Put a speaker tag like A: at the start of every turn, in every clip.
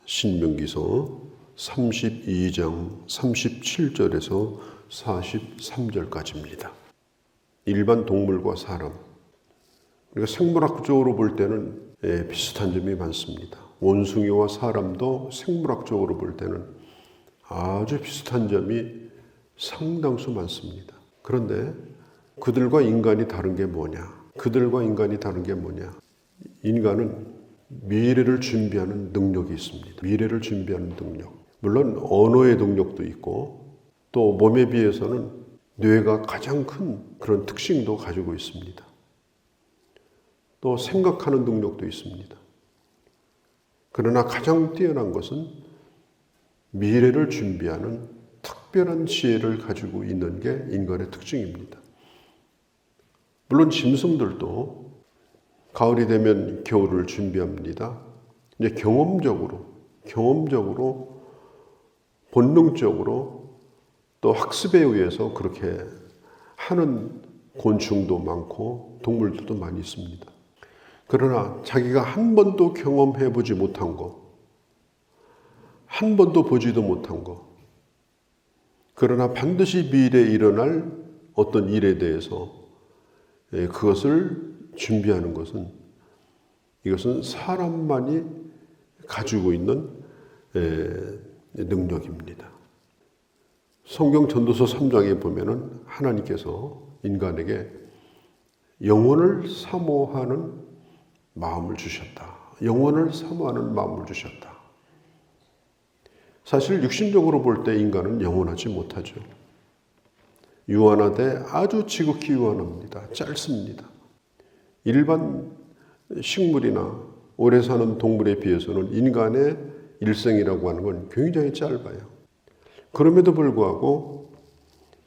A: 신명기서 32장 37절에서 43절까지입니다. 일반 동물과 사람, 그러니까 생물학적으로 볼 때는 비슷한 점이 많습니다. 원숭이와 사람도 생물학적으로 볼 때는 아주 비슷한 점이 상당수 많습니다. 그런데 그들과 인간이 다른 게 뭐냐? 인간은 미래를 준비하는 능력이 있습니다. 미래를 준비하는 능력. 물론 언어의 능력도 있고 또 몸에 비해서는 뇌가 가장 큰 그런 특징도 가지고 있습니다. 또 생각하는 능력도 있습니다. 그러나 가장 뛰어난 것은 미래를 준비하는 특별한 지혜를 가지고 있는 게 인간의 특징입니다. 물론 짐승들도 가을이 되면 겨울을 준비합니다. 이제 경험적으로, 본능적으로 또 학습에 의해서 그렇게 하는 곤충도 많고 동물들도 많이 있습니다. 그러나 자기가 한 번도 경험해 보지 못한 거, 한 번도 보지도 못한 거, 그러나 반드시 미래에 일어날 어떤 일에 대해서 그것을 준비하는 것은 이것은 사람만이 가지고 있는 능력입니다. 성경 전도서 3장에 보면은 하나님께서 인간에게 영원을 사모하는 마음을 주셨다. 영원을 사모하는 마음을 주셨다. 사실 육신적으로 볼 때 인간은 영원하지 못하죠. 유한하되 아주 지극히 유한합니다. 짧습니다. 일반 식물이나 오래 사는 동물에 비해서는 인간의 일생이라고 하는 건 굉장히 짧아요. 그럼에도 불구하고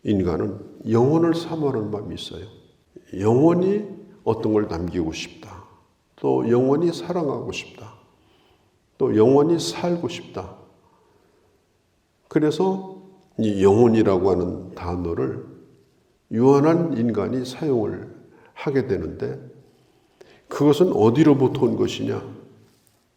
A: 인간은 영원을 사모하는 마음이 있어요. 영원히 어떤 걸 남기고 싶다. 또 영원히 사랑하고 싶다. 또 영원히 살고 싶다. 그래서 이 영혼이라고 하는 단어를 유한한 인간이 사용을 하게 되는데 그것은 어디로부터 온 것이냐?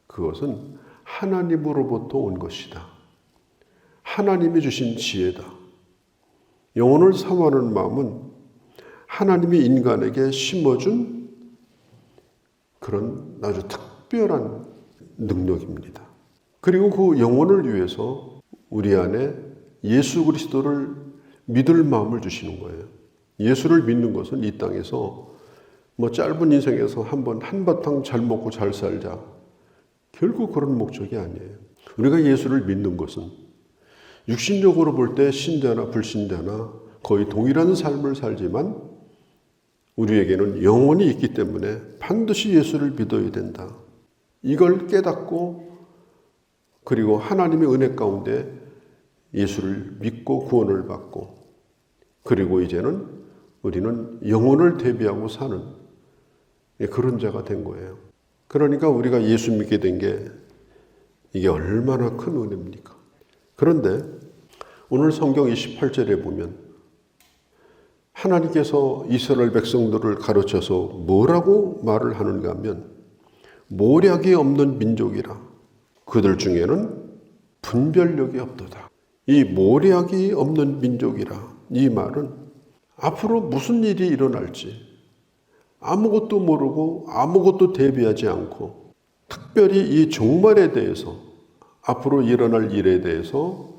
A: 그것은 하나님으로부터 온 것이다. 하나님이 주신 지혜다. 영혼을 사모하는 마음은 하나님이 인간에게 심어준 그런 아주 특별한 능력입니다. 그리고 그 영혼을 위해서 우리 안에 예수 그리스도를 믿을 마음을 주시는 거예요. 예수를 믿는 것은 이 땅에서 짧은 인생에서 한바탕 잘 먹고 잘 살자. 결국 그런 목적이 아니에요. 우리가 예수를 믿는 것은 육신적으로 볼 때 신자나 불신자나 거의 동일한 삶을 살지만 우리에게는 영혼이 있기 때문에 반드시 예수를 믿어야 된다. 이걸 깨닫고 그리고 하나님의 은혜 가운데 예수를 믿고 구원을 받고 그리고 이제는 우리는 영혼을 대비하고 사는 그런 자가 된 거예요. 그러니까 우리가 예수 믿게 된 게 이게 얼마나 큰 은혜입니까? 그런데 오늘 성경 28절에 보면 하나님께서 이스라엘 백성들을 가르쳐서 뭐라고 말을 하는가 하면 모략이 없는 민족이라 그들 중에는 분별력이 없도다. 이 모략이 없는 민족이라 이 말은 앞으로 무슨 일이 일어날지 아무것도 모르고 아무것도 대비하지 않고 특별히 이 종말에 대해서 앞으로 일어날 일에 대해서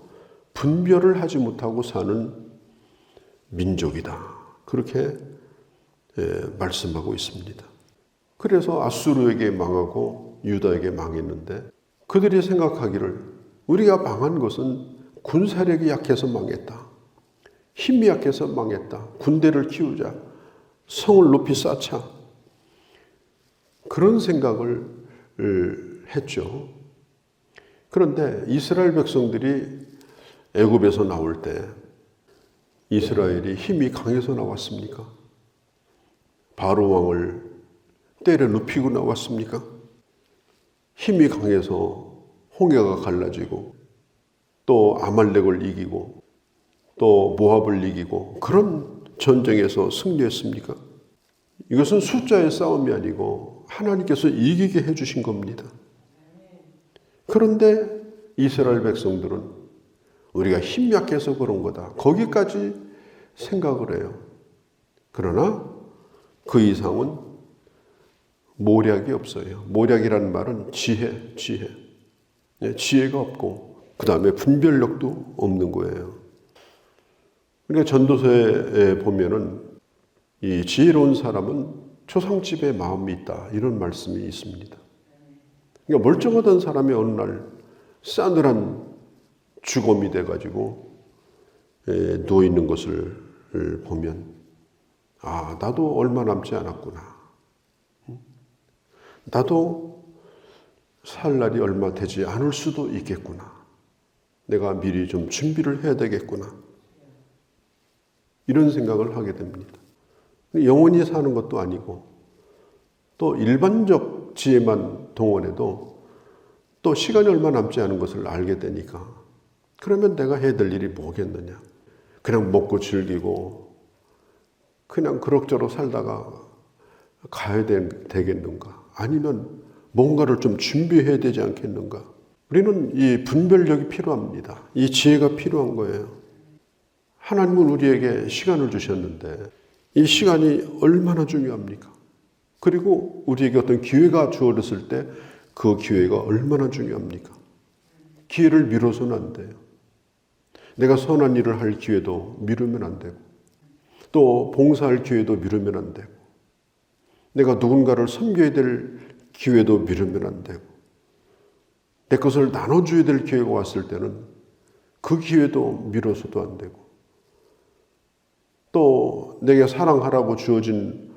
A: 분별을 하지 못하고 사는 민족이다. 그렇게 말씀하고 있습니다. 그래서 아수르에게 망하고 유다에게 망했는데 그들이 생각하기를 우리가 망한 것은 군사력이 약해서 망했다. 힘이 약해서 망했다. 군대를 키우자. 성을 높이 쌓자. 그런 생각을 했죠. 그런데 이스라엘 백성들이 애굽에서 나올 때 이스라엘이 힘이 강해서 나왔습니까? 바로 왕을 때려 눕히고 나왔습니까? 힘이 강해서 홍해가 갈라지고 또 아말렉을 이기고 또 모압을 이기고 그런 전쟁에서 승리했습니까? 이것은 숫자의 싸움이 아니고 하나님께서 이기게 해주신 겁니다. 그런데 이스라엘 백성들은 우리가 힘 약해서 그런 거다. 거기까지 생각을 해요. 그러나 그 이상은 모략이 없어요. 모략이라는 말은 지혜. 지혜가 없고 그 다음에 분별력도 없는 거예요. 그러니까 전도서에 보면은 이 지혜로운 사람은 초상집에 마음이 있다. 이런 말씀이 있습니다. 그러니까 멀쩡하던 사람이 어느 날 싸늘한 죽음이 돼가지고 누워 있는 것을 보면 나도 얼마 남지 않았구나. 나도 살 날이 얼마 되지 않을 수도 있겠구나. 내가 미리 좀 준비를 해야 되겠구나. 이런 생각을 하게 됩니다. 영원히 사는 것도 아니고 또 일반적 지혜만 동원해도 또 시간이 얼마 남지 않은 것을 알게 되니까 그러면 내가 해야 될 일이 뭐겠느냐. 그냥 먹고 즐기고 그냥 그럭저럭 살다가 가야 되겠는가. 아니면 뭔가를 좀 준비해야 되지 않겠는가. 우리는 이 분별력이 필요합니다. 이 지혜가 필요한 거예요. 하나님은 우리에게 시간을 주셨는데 이 시간이 얼마나 중요합니까? 그리고 우리에게 어떤 기회가 주어졌을 때 그 기회가 얼마나 중요합니까? 기회를 미뤄서는 안 돼요. 내가 선한 일을 할 기회도 미루면 안 되고 또 봉사할 기회도 미루면 안 되고 내가 누군가를 섬겨야 될 기회도 미루면 안 되고 내 것을 나눠줘야 될 기회가 왔을 때는 그 기회도 미뤄서도 안 되고 또 내게 사랑하라고 주어진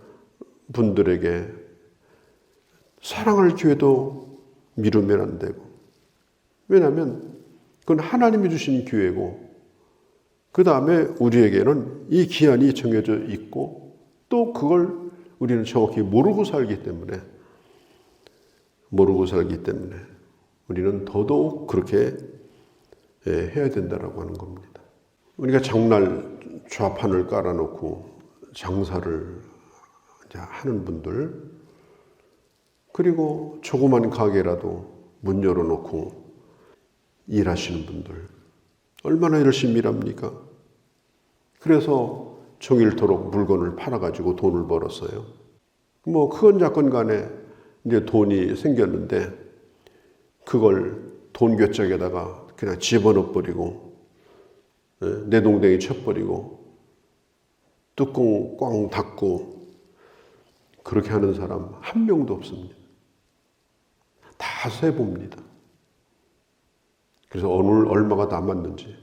A: 분들에게 사랑할 기회도 미루면 안 되고 왜냐하면 그건 하나님이 주신 기회고 그 다음에 우리에게는 이 기한이 정해져 있고 또 그걸 우리는 정확히 모르고 살기 때문에 우리는 더더욱 그렇게 해야 된다라고 하는 겁니다. 우리가 장날 좌판을 깔아놓고 장사를 하는 분들 그리고 조그만 가게라도 문 열어놓고 일하시는 분들 얼마나 열심히 일합니까? 그래서 종일토록 물건을 팔아가지고 돈을 벌었어요. 그건 작건 간에 이제 돈이 생겼는데 그걸 돈 괴짝에다가 그냥 집어넣어버리고 내동댕이 쳐버리고 뚜껑 꽝 닫고 그렇게 하는 사람 한 명도 없습니다. 다 세봅니다. 그래서 오늘 얼마가 남았는지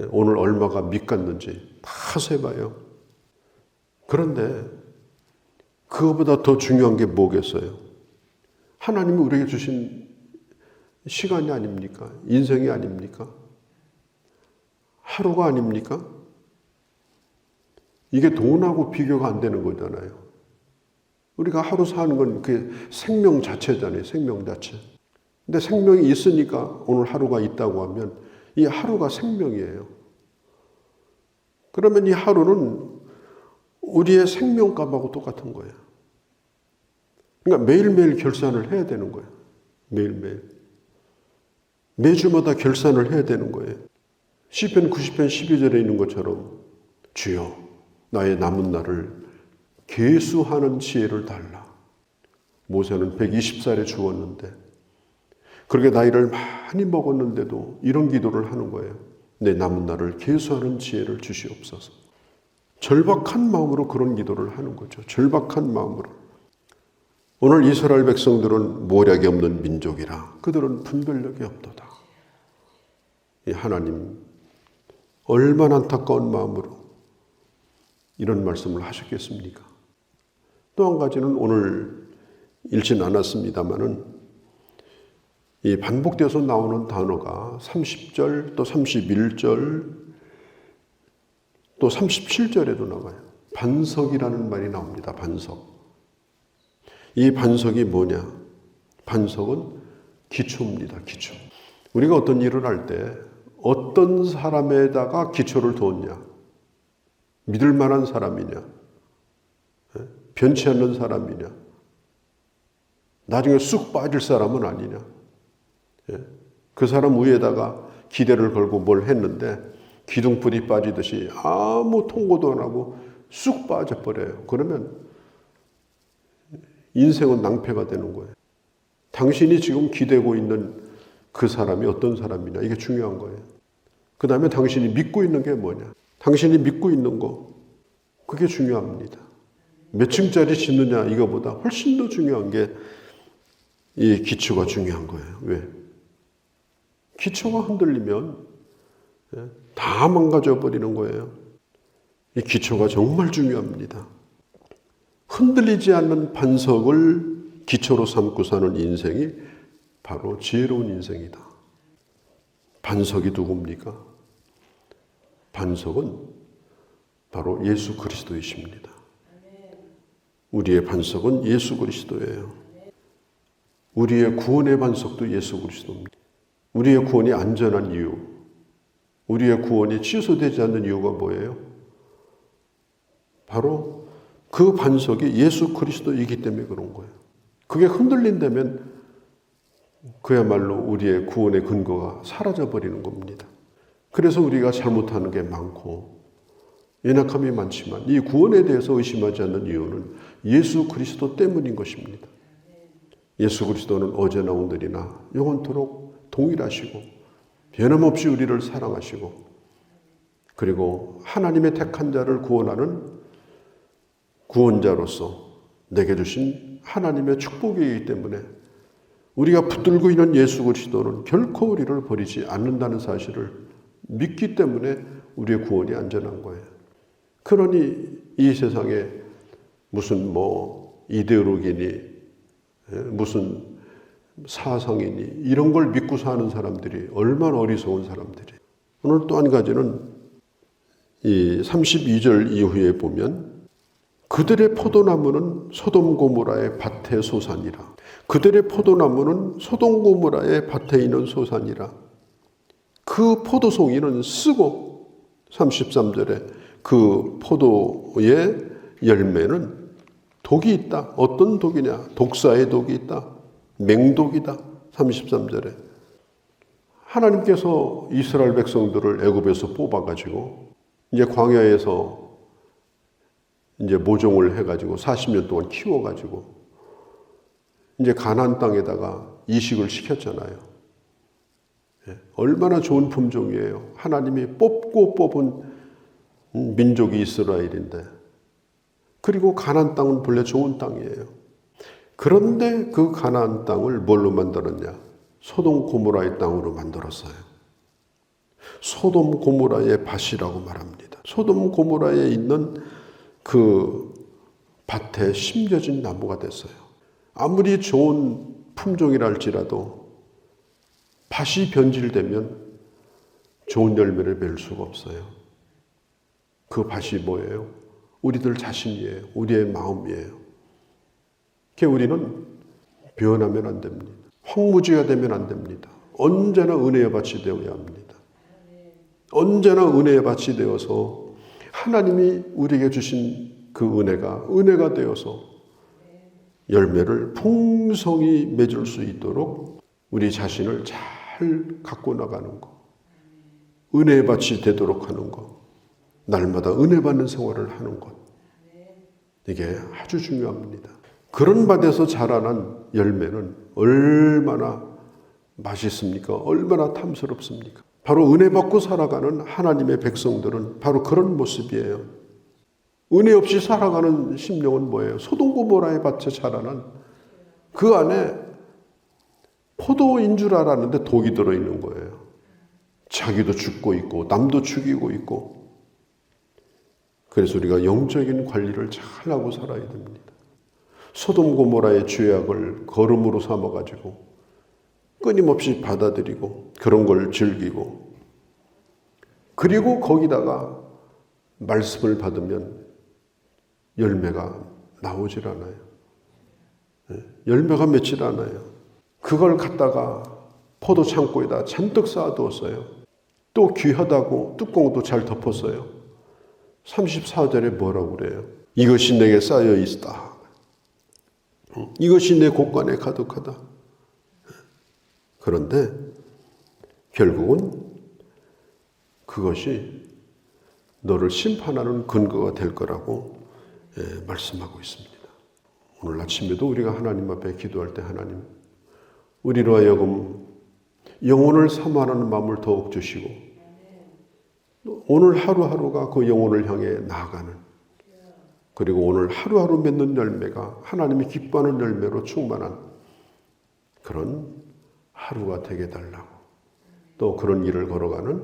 A: 오늘 얼마가 밑갔는지 다 세봐요. 그런데 그거보다 더 중요한 게 뭐겠어요? 하나님이 우리에게 주신 시간이 아닙니까? 인생이 아닙니까? 하루가 아닙니까? 이게 돈하고 비교가 안 되는 거잖아요. 우리가 하루 사는 건 그게 생명 자체잖아요. 생명 자체. 근데 생명이 있으니까 오늘 하루가 있다고 하면 이 하루가 생명이에요. 그러면 이 하루는 우리의 생명값하고 똑같은 거예요. 그러니까 매일매일 결산을 해야 되는 거예요. 매일매일. 매주마다 결산을 해야 되는 거예요. 시편 90편 12절에 있는 것처럼 주여 나의 남은 날을 계수하는 지혜를 달라. 모세는 120살에 죽었는데 그렇게 나이를 많이 먹었는데도 이런 기도를 하는 거예요. 내 남은 날을 계수하는 지혜를 주시옵소서. 절박한 마음으로 그런 기도를 하는 거죠. 절박한 마음으로. 오늘 이스라엘 백성들은 모략이 없는 민족이라 그들은 분별력이 없도다. 이 하나님 얼마나 안타까운 마음으로 이런 말씀을 하셨겠습니까? 또 한 가지는 오늘 읽진 않았습니다마는 이 반복되어서 나오는 단어가 30절 또 31절 또 37절에도 나와요. 반석이라는 말이 나옵니다. 반석. 이 반석이 뭐냐? 반석은 기초입니다. 기초. 우리가 어떤 일을 할 때 어떤 사람에다가 기초를 두었냐? 믿을 만한 사람이냐? 변치 않는 사람이냐? 나중에 쑥 빠질 사람은 아니냐? 예. 그 사람 위에다가 기대를 걸고 뭘 했는데 기둥불이 빠지듯이 아무 통고도 안 하고 쑥 빠져버려요. 그러면 인생은 낭패가 되는 거예요. 당신이 지금 기대고 있는 그 사람이 어떤 사람이냐, 이게 중요한 거예요. 그 다음에 당신이 믿고 있는 게 뭐냐, 당신이 믿고 있는 거, 그게 중요합니다. 몇 층짜리 짓느냐 이거보다 훨씬 더 중요한 게 이 기초가 중요한 거예요. 왜? 기초가 흔들리면 다 망가져 버리는 거예요. 이 기초가 정말 중요합니다. 흔들리지 않는 반석을 기초로 삼고 사는 인생이 바로 지혜로운 인생이다. 반석이 누굽니까? 반석은 바로 예수 그리스도이십니다. 우리의 반석은 예수 그리스도예요. 우리의 구원의 반석도 예수 그리스도입니다. 우리의 구원이 안전한 이유, 우리의 구원이 취소되지 않는 이유가 뭐예요? 바로 그 반석이 예수 그리스도이기 때문에 그런 거예요. 그게 흔들린다면 그야말로 우리의 구원의 근거가 사라져버리는 겁니다. 그래서 우리가 잘못하는 게 많고 연약함이 많지만 이 구원에 대해서 의심하지 않는 이유는 예수 그리스도 때문인 것입니다. 예수 그리스도는 어제나 오늘이나 영원토록 동일하시고 변함없이 우리를 사랑하시고 그리고 하나님의 택한 자를 구원하는 구원자로서 내게 주신 하나님의 축복이기 때문에 우리가 붙들고 있는 예수 그리스도는 결코 우리를 버리지 않는다는 사실을 믿기 때문에 우리의 구원이 안전한 거예요. 그러니 이 세상에 무슨 이데올로기니 무슨 사상이니 이런 걸 믿고 사는 사람들이 얼마나 어리석은 사람들이. 오늘 또 한 가지는 이 32절 이후에 보면 그들의 포도나무는 소돔 고모라의 밭의 소산이라. 그들의 포도나무는 소돔 고모라의 밭에 있는 소산이라. 그 포도송이는 쓰고 33절에 그 포도의 열매는 독이 있다. 어떤 독이냐? 독사의 독이 있다. 맹독이다. 33절에. 하나님께서 이스라엘 백성들을 애굽에서 뽑아가지고 이제 광야에서 이제 모종을 해가지고 40년 동안 키워가지고 이제 가나안 땅에다가 이식을 시켰잖아요. 얼마나 좋은 품종이에요. 하나님이 뽑고 뽑은 민족이 이스라엘인데 그리고 가나안 땅은 본래 좋은 땅이에요. 그런데 그 가나안 땅을 뭘로 만들었냐? 소돔 고모라의 땅으로 만들었어요. 소돔 고모라의 밭이라고 말합니다. 소돔 고모라에 있는 그 밭에 심겨진 나무가 됐어요. 아무리 좋은 품종이라 할지라도 밭이 변질되면 좋은 열매를 맺을 수가 없어요. 그 밭이 뭐예요? 우리들 자신이에요. 우리의 마음이에요. 그러니까 우리는 변하면 안 됩니다. 황무지가 되면 안 됩니다. 언제나 은혜의 밭이 되어야 합니다. 언제나 은혜의 밭이 되어서 하나님이 우리에게 주신 그 은혜가 되어서 열매를 풍성히 맺을 수 있도록 우리 자신을 잘 갖고 나가는 것, 은혜의 밭이 되도록 하는 것, 날마다 은혜 받는 생활을 하는 것, 이게 아주 중요합니다. 그런 밭에서 자라난 열매는 얼마나 맛있습니까? 얼마나 탐스럽습니까? 바로 은혜 받고 살아가는 하나님의 백성들은 바로 그런 모습이에요. 은혜 없이 살아가는 심령은 뭐예요? 소돔 고모라의 밭에 자라난 그 안에 포도인 줄 알았는데 독이 들어있는 거예요. 자기도 죽고 있고 남도 죽이고 있고. 그래서 우리가 영적인 관리를 잘 하고 살아야 됩니다. 소돔 고모라의 죄악을 거름으로 삼아가지고 끊임없이 받아들이고 그런 걸 즐기고 그리고 거기다가 말씀을 받으면 열매가 나오질 않아요. 열매가 맺질 않아요. 그걸 갖다가 포도 창고에다 잔뜩 쌓아두었어요. 또 귀하다고 뚜껑도 잘 덮었어요. 34절에 뭐라고 그래요? 이것이 내게 쌓여 있다. 이것이 내 곳간에 가득하다. 그런데 결국은 그것이 너를 심판하는 근거가 될 거라고 말씀하고 있습니다. 오늘 아침에도 우리가 하나님 앞에 기도할 때 하나님, 우리로 하여금 영혼을 사모하는 마음을 더욱 주시고 오늘 하루하루가 그 영혼을 향해 나아가는, 그리고 오늘 하루하루 맺는 열매가 하나님이 기뻐하는 열매로 충만한 그런 하루가 되게 달라고, 또 그런 길을 걸어가는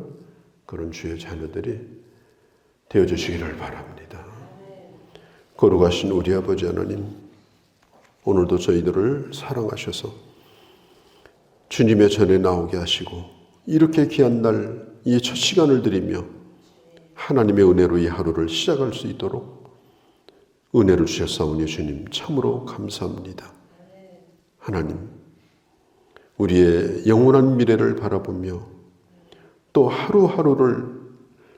A: 그런 주의 자녀들이 되어주시기를 바랍니다. 거룩하신 우리 아버지 하나님, 오늘도 저희들을 사랑하셔서 주님의 전에 나오게 하시고 이렇게 귀한 날 이 첫 시간을 드리며 하나님의 은혜로 이 하루를 시작할 수 있도록 은혜를 주셨사오니 주님 참으로 감사합니다. 하나님, 우리의 영원한 미래를 바라보며 또 하루하루를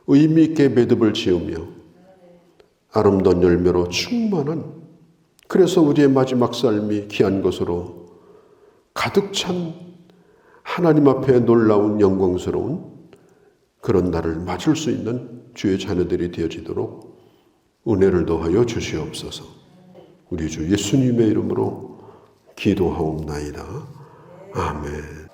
A: 의미 있게 매듭을 지으며 아름다운 열매로 충만한, 그래서 우리의 마지막 삶이 귀한 것으로 가득 찬 하나님 앞에 놀라운 영광스러운 그런 날을 맞을 수 있는 주의 자녀들이 되어지도록 은혜를 더하여 주시옵소서. 우리 주 예수님의 이름으로 기도하옵나이다. 아멘.